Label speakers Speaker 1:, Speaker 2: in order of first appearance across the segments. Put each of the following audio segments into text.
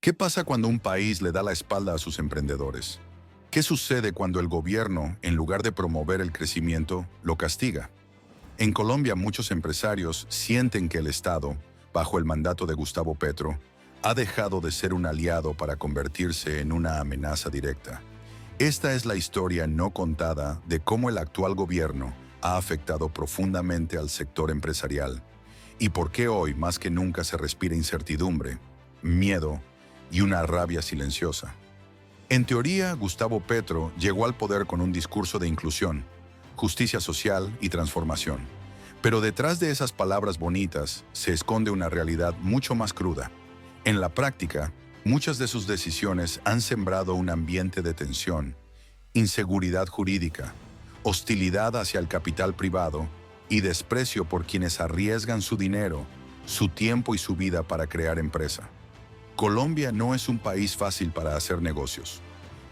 Speaker 1: ¿Qué pasa cuando un país le da la espalda a sus emprendedores? ¿Qué sucede cuando el gobierno, en lugar de promover el crecimiento, lo castiga? En Colombia, muchos empresarios sienten que el Estado, bajo el mandato de Gustavo Petro, ha dejado de ser un aliado para convertirse en una amenaza directa. Esta es la historia no contada de cómo el actual gobierno ha afectado profundamente al sector empresarial y por qué hoy más que nunca se respira incertidumbre, miedo y una rabia silenciosa. En teoría, Gustavo Petro llegó al poder con un discurso de inclusión, justicia social y transformación. Pero detrás de esas palabras bonitas se esconde una realidad mucho más cruda. En la práctica, muchas de sus decisiones han sembrado un ambiente de tensión, inseguridad jurídica, hostilidad hacia el capital privado y desprecio por quienes arriesgan su dinero, su tiempo y su vida para crear empresa. Colombia no es un país fácil para hacer negocios.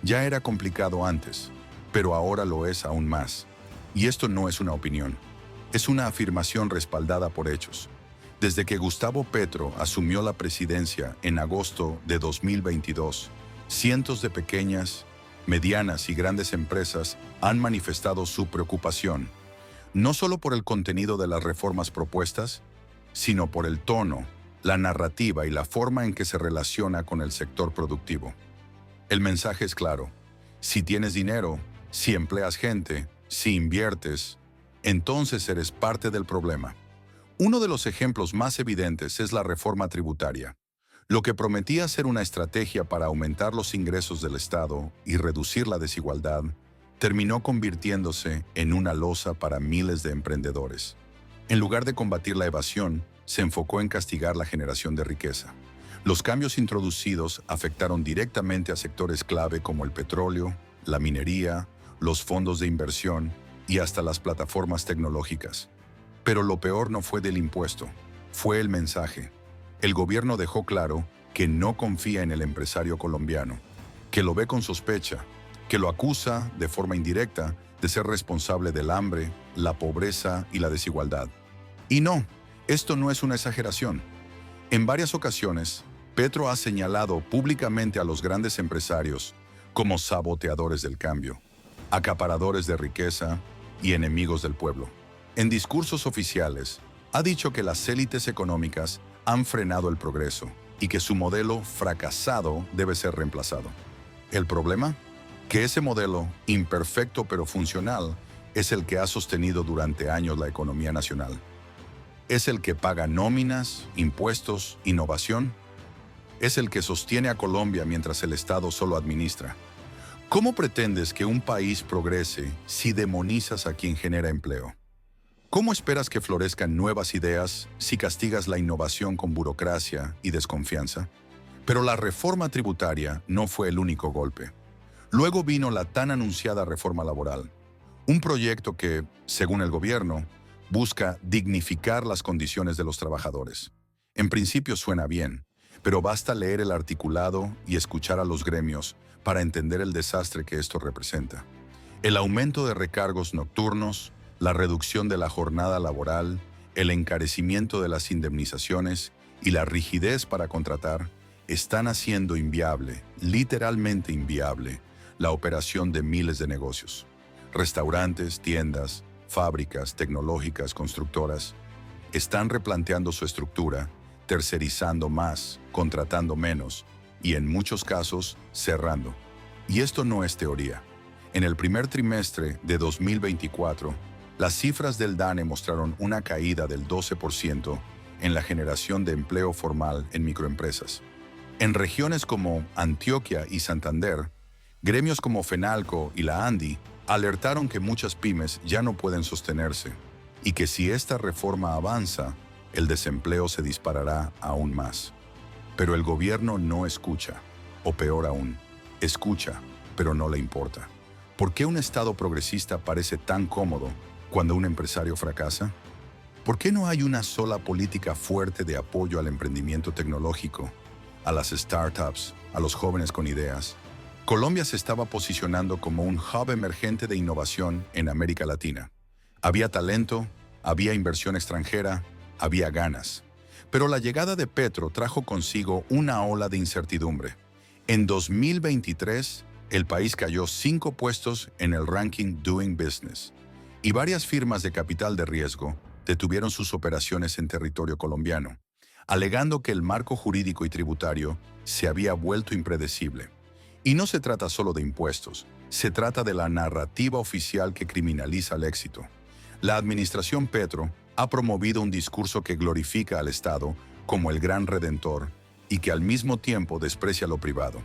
Speaker 1: Ya era complicado antes, pero ahora lo es aún más. Y esto no es una opinión, es una afirmación respaldada por hechos. Desde que Gustavo Petro asumió la presidencia en agosto de 2022, cientos de pequeñas, medianas y grandes empresas han manifestado su preocupación, no solo por el contenido de las reformas propuestas, sino por el tono, la narrativa y la forma en que se relaciona con el sector productivo. El mensaje es claro: si tienes dinero, si empleas gente, si inviertes, entonces eres parte del problema. Uno de los ejemplos más evidentes es la reforma tributaria. Lo que prometía ser una estrategia para aumentar los ingresos del Estado y reducir la desigualdad, terminó convirtiéndose en una losa para miles de emprendedores. En lugar de combatir la evasión, se enfocó en castigar la generación de riqueza. Los cambios introducidos afectaron directamente a sectores clave como el petróleo, la minería, los fondos de inversión y hasta las plataformas tecnológicas. Pero lo peor no fue del impuesto, fue el mensaje. El gobierno dejó claro que no confía en el empresario colombiano, que lo ve con sospecha, que lo acusa de forma indirecta de ser responsable del hambre, la pobreza y la desigualdad. Y no, esto no es una exageración. En varias ocasiones, Petro ha señalado públicamente a los grandes empresarios como saboteadores del cambio, acaparadores de riqueza y enemigos del pueblo. En discursos oficiales, ha dicho que las élites económicas han frenado el progreso y que su modelo fracasado debe ser reemplazado. ¿El problema? Que ese modelo, imperfecto pero funcional, es el que ha sostenido durante años la economía nacional. Es el que paga nóminas, impuestos, innovación. Es el que sostiene a Colombia mientras el Estado solo administra. ¿Cómo pretendes que un país progrese si demonizas a quien genera empleo? ¿Cómo esperas que florezcan nuevas ideas si castigas la innovación con burocracia y desconfianza? Pero la reforma tributaria no fue el único golpe. Luego vino la tan anunciada reforma laboral, un proyecto que, según el gobierno, busca dignificar las condiciones de los trabajadores. En principio suena bien, pero basta leer el articulado y escuchar a los gremios para entender el desastre que esto representa. El aumento de recargos nocturnos, la reducción de la jornada laboral, el encarecimiento de las indemnizaciones y la rigidez para contratar están haciendo inviable, literalmente inviable, la operación de miles de negocios. Restaurantes, tiendas, fábricas tecnológicas, constructoras, están replanteando su estructura, tercerizando más, contratando menos y en muchos casos cerrando. Y esto no es teoría. En el primer trimestre de 2024, las cifras del DANE mostraron una caída del 12% en la generación de empleo formal en microempresas. En regiones como Antioquia y Santander, gremios como FENALCO y la ANDI alertaron que muchas pymes ya no pueden sostenerse y que si esta reforma avanza, el desempleo se disparará aún más. Pero el gobierno no escucha, o peor aún, escucha, pero no le importa. ¿Por qué un Estado progresista parece tan cómodo cuando un empresario fracasa? ¿Por qué no hay una sola política fuerte de apoyo al emprendimiento tecnológico, a las startups, a los jóvenes con ideas? Colombia se estaba posicionando como un hub emergente de innovación en América Latina. Había talento, había inversión extranjera, había ganas. Pero la llegada de Petro trajo consigo una ola de incertidumbre. En 2023, el país cayó 5 puestos en el ranking Doing Business, y varias firmas de capital de riesgo detuvieron sus operaciones en territorio colombiano, alegando que el marco jurídico y tributario se había vuelto impredecible. Y no se trata solo de impuestos, se trata de la narrativa oficial que criminaliza el éxito. La administración Petro ha promovido un discurso que glorifica al Estado como el gran redentor y que al mismo tiempo desprecia lo privado.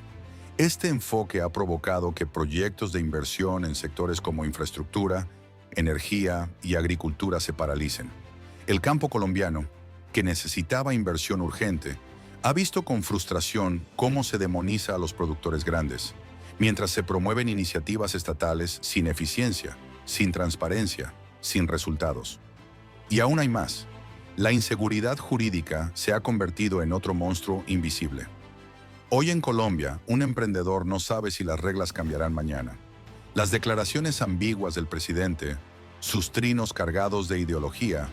Speaker 1: Este enfoque ha provocado que proyectos de inversión en sectores como infraestructura, energía y agricultura se paralicen. El campo colombiano, que necesitaba inversión urgente, ha visto con frustración cómo se demoniza a los productores grandes, mientras se promueven iniciativas estatales sin eficiencia, sin transparencia, sin resultados. Y aún hay más. La inseguridad jurídica se ha convertido en otro monstruo invisible. Hoy en Colombia, un emprendedor no sabe si las reglas cambiarán mañana. Las declaraciones ambiguas del presidente, sus trinos cargados de ideología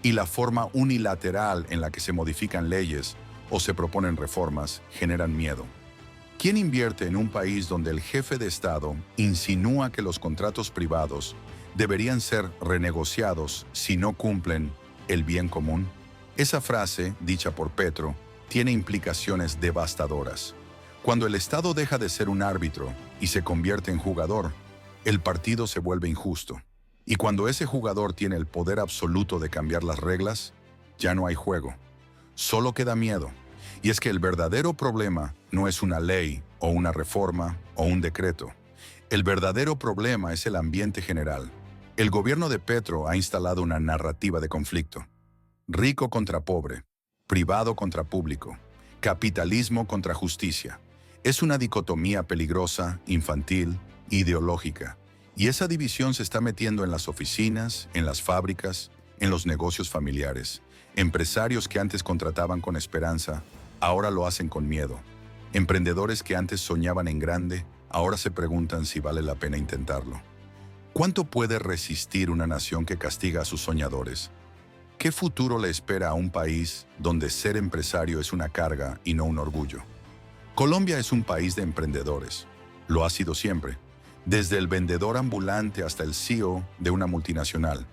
Speaker 1: y la forma unilateral en la que se modifican leyes o se proponen reformas generan miedo. ¿Quién invierte en un país donde el jefe de Estado insinúa que los contratos privados deberían ser renegociados si no cumplen el bien común? Esa frase, dicha por Petro, tiene implicaciones devastadoras. Cuando el Estado deja de ser un árbitro y se convierte en jugador, el partido se vuelve injusto. Y cuando ese jugador tiene el poder absoluto de cambiar las reglas, ya no hay juego. Solo queda miedo. Y es que el verdadero problema no es una ley o una reforma o un decreto. El verdadero problema es el ambiente general. El gobierno de Petro ha instalado una narrativa de conflicto. Rico contra pobre, privado contra público, capitalismo contra justicia. Es una dicotomía peligrosa, infantil, ideológica. Y esa división se está metiendo en las oficinas, en las fábricas, en los negocios familiares. Empresarios que antes contrataban con esperanza, ahora lo hacen con miedo. Emprendedores que antes soñaban en grande, ahora se preguntan si vale la pena intentarlo. ¿Cuánto puede resistir una nación que castiga a sus soñadores? ¿Qué futuro le espera a un país donde ser empresario es una carga y no un orgullo? Colombia es un país de emprendedores. Lo ha sido siempre, desde el vendedor ambulante hasta el CEO de una multinacional.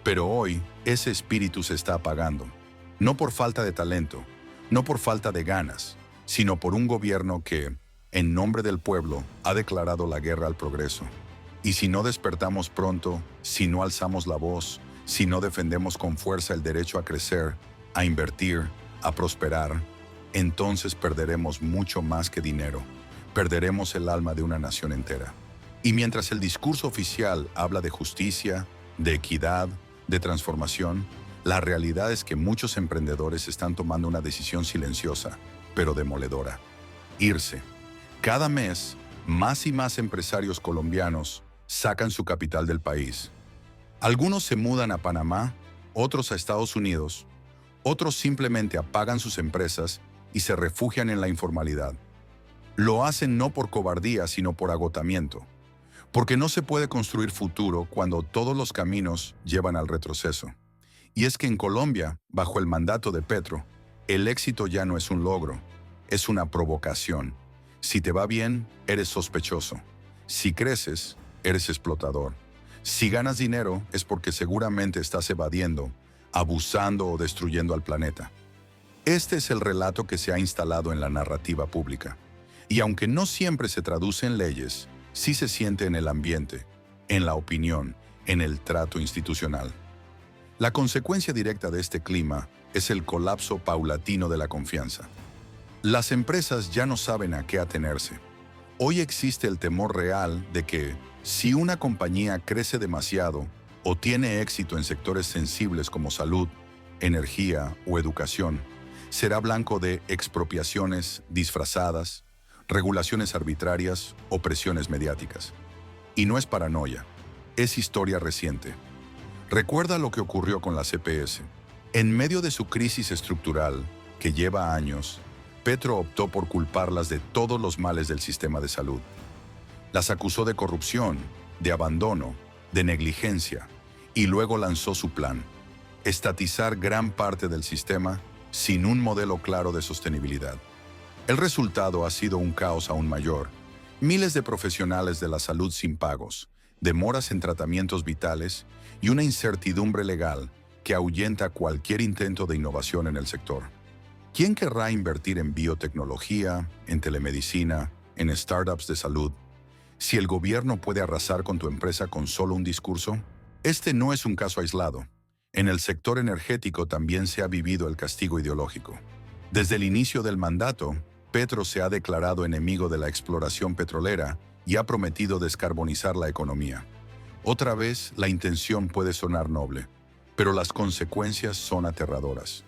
Speaker 1: Pero hoy, ese espíritu se está apagando. No por falta de talento, no por falta de ganas, sino por un gobierno que, en nombre del pueblo, ha declarado la guerra al progreso. Y si no despertamos pronto, si no alzamos la voz, si no defendemos con fuerza el derecho a crecer, a invertir, a prosperar, entonces perderemos mucho más que dinero. Perderemos el alma de una nación entera. Y mientras el discurso oficial habla de justicia, de equidad, de transformación, la realidad es que muchos emprendedores están tomando una decisión silenciosa, pero demoledora: irse. Cada mes, más y más empresarios colombianos sacan su capital del país. Algunos se mudan a Panamá, otros a Estados Unidos, otros simplemente apagan sus empresas y se refugian en la informalidad. Lo hacen no por cobardía, sino por agotamiento, porque no se puede construir futuro cuando todos los caminos llevan al retroceso. Y es que en Colombia, bajo el mandato de Petro, el éxito ya no es un logro, es una provocación. Si te va bien, eres sospechoso. Si creces, eres explotador. Si ganas dinero, es porque seguramente estás evadiendo, abusando o destruyendo al planeta. Este es el relato que se ha instalado en la narrativa pública. Y aunque no siempre se traduce en leyes, sí se siente en el ambiente, en la opinión, en el trato institucional. La consecuencia directa de este clima es el colapso paulatino de la confianza. Las empresas ya no saben a qué atenerse. Hoy existe el temor real de que, si una compañía crece demasiado o tiene éxito en sectores sensibles como salud, energía o educación, será blanco de expropiaciones disfrazadas, regulaciones arbitrarias o presiones mediáticas. Y no es paranoia, es historia reciente. Recuerda lo que ocurrió con la CPS. En medio de su crisis estructural, que lleva años, Petro optó por culparlas de todos los males del sistema de salud. Las acusó de corrupción, de abandono, de negligencia, y luego lanzó su plan: estatizar gran parte del sistema sin un modelo claro de sostenibilidad. El resultado ha sido un caos aún mayor. Miles de profesionales de la salud sin pagos, demoras en tratamientos vitales y una incertidumbre legal que ahuyenta cualquier intento de innovación en el sector. ¿Quién querrá invertir en biotecnología, en telemedicina, en startups de salud, si el gobierno puede arrasar con tu empresa con solo un discurso? Este no es un caso aislado. En el sector energético también se ha vivido el castigo ideológico. Desde el inicio del mandato, Petro se ha declarado enemigo de la exploración petrolera y ha prometido descarbonizar la economía. Otra vez, la intención puede sonar noble, pero las consecuencias son aterradoras.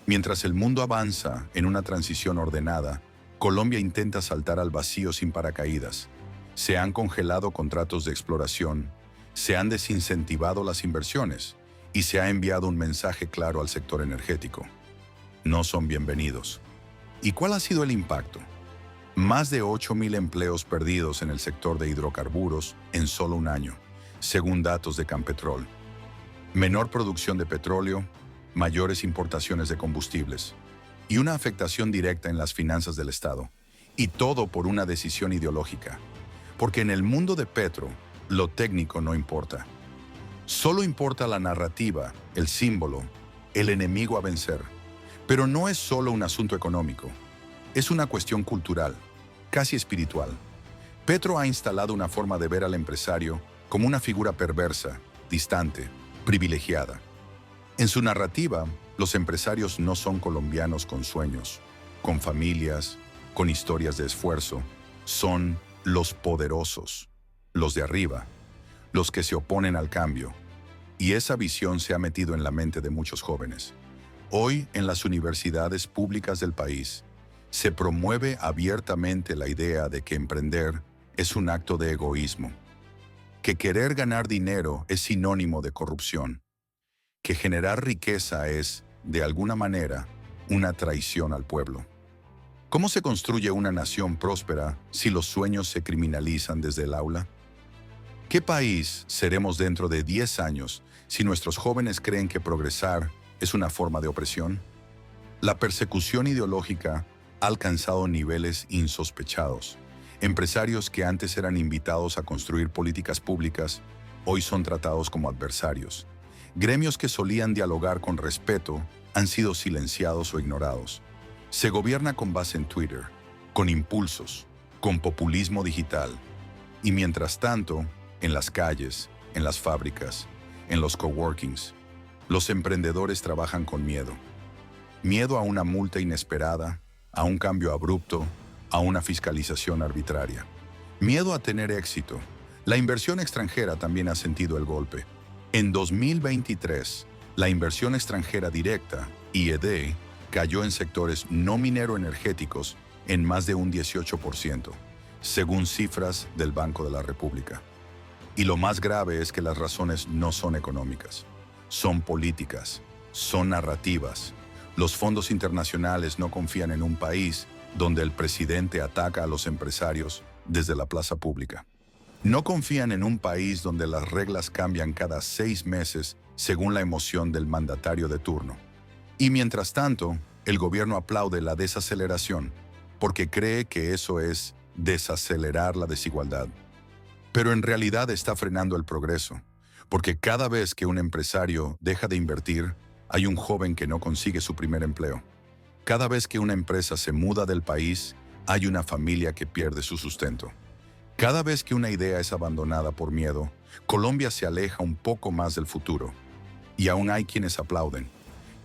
Speaker 1: Mientras el mundo avanza en una transición ordenada, Colombia intenta saltar al vacío sin paracaídas. Se han congelado contratos de exploración, se han desincentivado las inversiones y se ha enviado un mensaje claro al sector energético. No son bienvenidos. ¿Y cuál ha sido el impacto? Más de 8.000 empleos perdidos en el sector de hidrocarburos en solo un año, según datos de Campetrol. Menor producción de petróleo, mayores importaciones de combustibles y una afectación directa en las finanzas del Estado. Y todo por una decisión ideológica. Porque en el mundo de Petro, lo técnico no importa. Solo importa la narrativa, el símbolo, el enemigo a vencer. Pero no es solo un asunto económico. Es una cuestión cultural, casi espiritual. Petro ha instalado una forma de ver al empresario como una figura perversa, distante, privilegiada. En su narrativa, los empresarios no son colombianos con sueños, con familias, con historias de esfuerzo. Son los poderosos, los de arriba, los que se oponen al cambio. Y esa visión se ha metido en la mente de muchos jóvenes. Hoy, en las universidades públicas del país, se promueve abiertamente la idea de que emprender es un acto de egoísmo, que querer ganar dinero es sinónimo de corrupción, que generar riqueza es, de alguna manera, una traición al pueblo. ¿Cómo se construye una nación próspera si los sueños se criminalizan desde el aula? ¿Qué país seremos dentro de 10 años si nuestros jóvenes creen que progresar es una forma de opresión? La persecución ideológica ha alcanzado niveles insospechados. Empresarios que antes eran invitados a construir políticas públicas, hoy son tratados como adversarios. Gremios que solían dialogar con respeto han sido silenciados o ignorados. Se gobierna con base en Twitter, con impulsos, con populismo digital. Y mientras tanto, en las calles, en las fábricas, en los coworkings, los emprendedores trabajan con miedo. Miedo a una multa inesperada, a un cambio abrupto, a una fiscalización arbitraria. Miedo a tener éxito. La inversión extranjera también ha sentido el golpe. En 2023, la inversión extranjera directa, IED, cayó en sectores no minero-energéticos en más de un 18%, según cifras del Banco de la República. Y lo más grave es que las razones no son económicas, son políticas, son narrativas. Los fondos internacionales no confían en un país donde el presidente ataca a los empresarios desde la plaza pública. No confían en un país donde las reglas cambian cada 6 meses según la emoción del mandatario de turno. Y mientras tanto, el gobierno aplaude la desaceleración porque cree que eso es desacelerar la desigualdad. Pero en realidad está frenando el progreso, porque cada vez que un empresario deja de invertir, hay un joven que no consigue su primer empleo. Cada vez que una empresa se muda del país, hay una familia que pierde su sustento. Cada vez que una idea es abandonada por miedo, Colombia se aleja un poco más del futuro. Y aún hay quienes aplauden,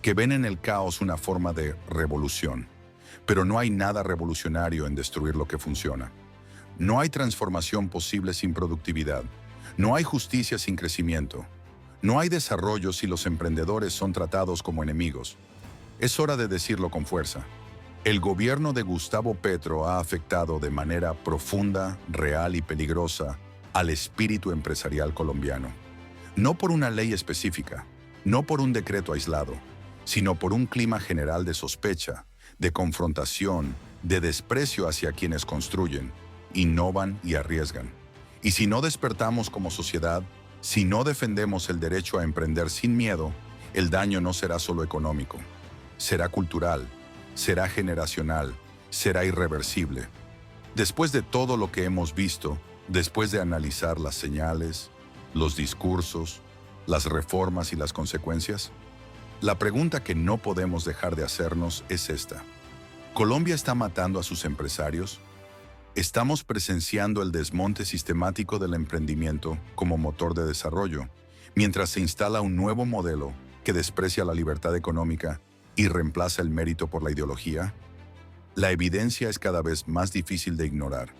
Speaker 1: que ven en el caos una forma de revolución. Pero no hay nada revolucionario en destruir lo que funciona. No hay transformación posible sin productividad. No hay justicia sin crecimiento. No hay desarrollo si los emprendedores son tratados como enemigos. Es hora de decirlo con fuerza. El gobierno de Gustavo Petro ha afectado de manera profunda, real y peligrosa al espíritu empresarial colombiano. No por una ley específica, no por un decreto aislado, sino por un clima general de sospecha, de confrontación, de desprecio hacia quienes construyen, innovan y arriesgan. Y si no despertamos como sociedad, si no defendemos el derecho a emprender sin miedo, el daño no será solo económico, será cultural, será generacional, será irreversible. Después de todo lo que hemos visto, después de analizar las señales, los discursos, las reformas y las consecuencias, la pregunta que no podemos dejar de hacernos es esta. ¿Colombia está matando a sus empresarios? ¿Estamos presenciando el desmonte sistemático del emprendimiento como motor de desarrollo, mientras se instala un nuevo modelo que desprecia la libertad económica y reemplaza el mérito por la ideología? La evidencia es cada vez más difícil de ignorar.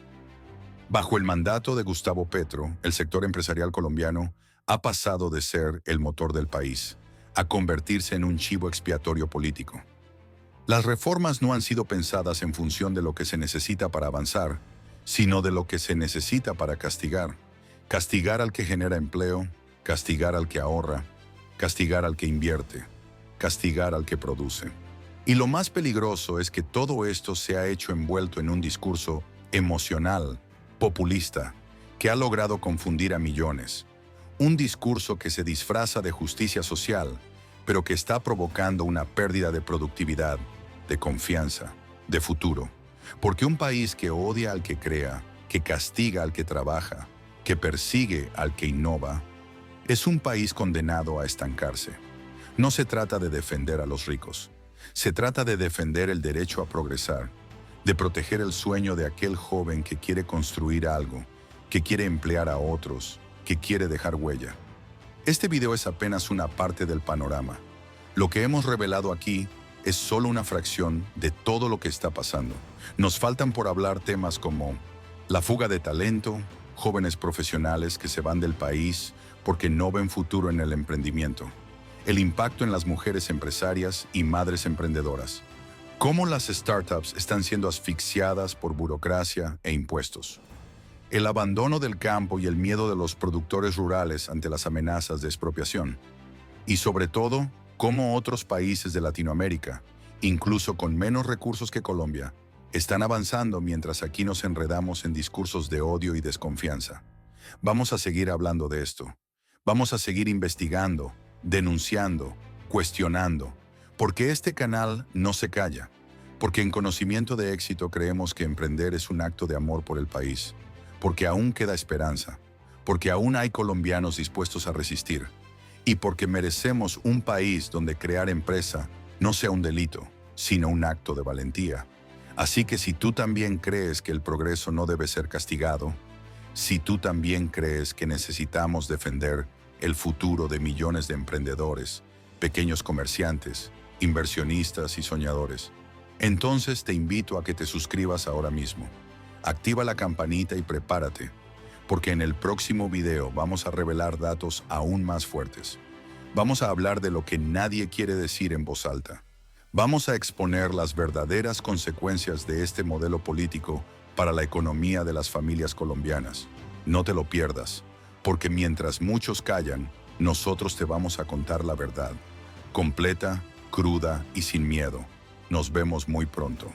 Speaker 1: Bajo el mandato de Gustavo Petro, el sector empresarial colombiano ha pasado de ser el motor del país a convertirse en un chivo expiatorio político. Las reformas no han sido pensadas en función de lo que se necesita para avanzar, sino de lo que se necesita para castigar. Castigar al que genera empleo, castigar al que ahorra, castigar al que invierte, castigar al que produce. Y lo más peligroso es que todo esto se ha hecho envuelto en un discurso emocional, populista, que ha logrado confundir a millones. Un discurso que se disfraza de justicia social, pero que está provocando una pérdida de productividad, de confianza, de futuro. Porque un país que odia al que crea, que castiga al que trabaja, que persigue al que innova, es un país condenado a estancarse. No se trata de defender a los ricos. Se trata de defender el derecho a progresar, de proteger el sueño de aquel joven que quiere construir algo, que quiere emplear a otros, que quiere dejar huella. Este video es apenas una parte del panorama. Lo que hemos revelado aquí es solo una fracción de todo lo que está pasando. Nos faltan por hablar temas como la fuga de talento, jóvenes profesionales que se van del país porque no ven futuro en el emprendimiento, el impacto en las mujeres empresarias y madres emprendedoras, cómo las startups están siendo asfixiadas por burocracia e impuestos, el abandono del campo y el miedo de los productores rurales ante las amenazas de expropiación, y sobre todo, cómo otros países de Latinoamérica, incluso con menos recursos que Colombia, están avanzando mientras aquí nos enredamos en discursos de odio y desconfianza. Vamos a seguir hablando de esto. Vamos a seguir investigando, denunciando, cuestionando, porque este canal no se calla, porque en Conocimiento de Éxito creemos que emprender es un acto de amor por el país, porque aún queda esperanza, porque aún hay colombianos dispuestos a resistir, y porque merecemos un país donde crear empresa no sea un delito, sino un acto de valentía. Así que si tú también crees que el progreso no debe ser castigado, si tú también crees que necesitamos defender el futuro de millones de emprendedores, pequeños comerciantes, inversionistas y soñadores, entonces te invito a que te suscribas ahora mismo. Activa la campanita y prepárate, porque en el próximo video vamos a revelar datos aún más fuertes. Vamos a hablar de lo que nadie quiere decir en voz alta. Vamos a exponer las verdaderas consecuencias de este modelo político para la economía de las familias colombianas. No te lo pierdas, porque mientras muchos callan, nosotros te vamos a contar la verdad, completa, cruda y sin miedo. Nos vemos muy pronto.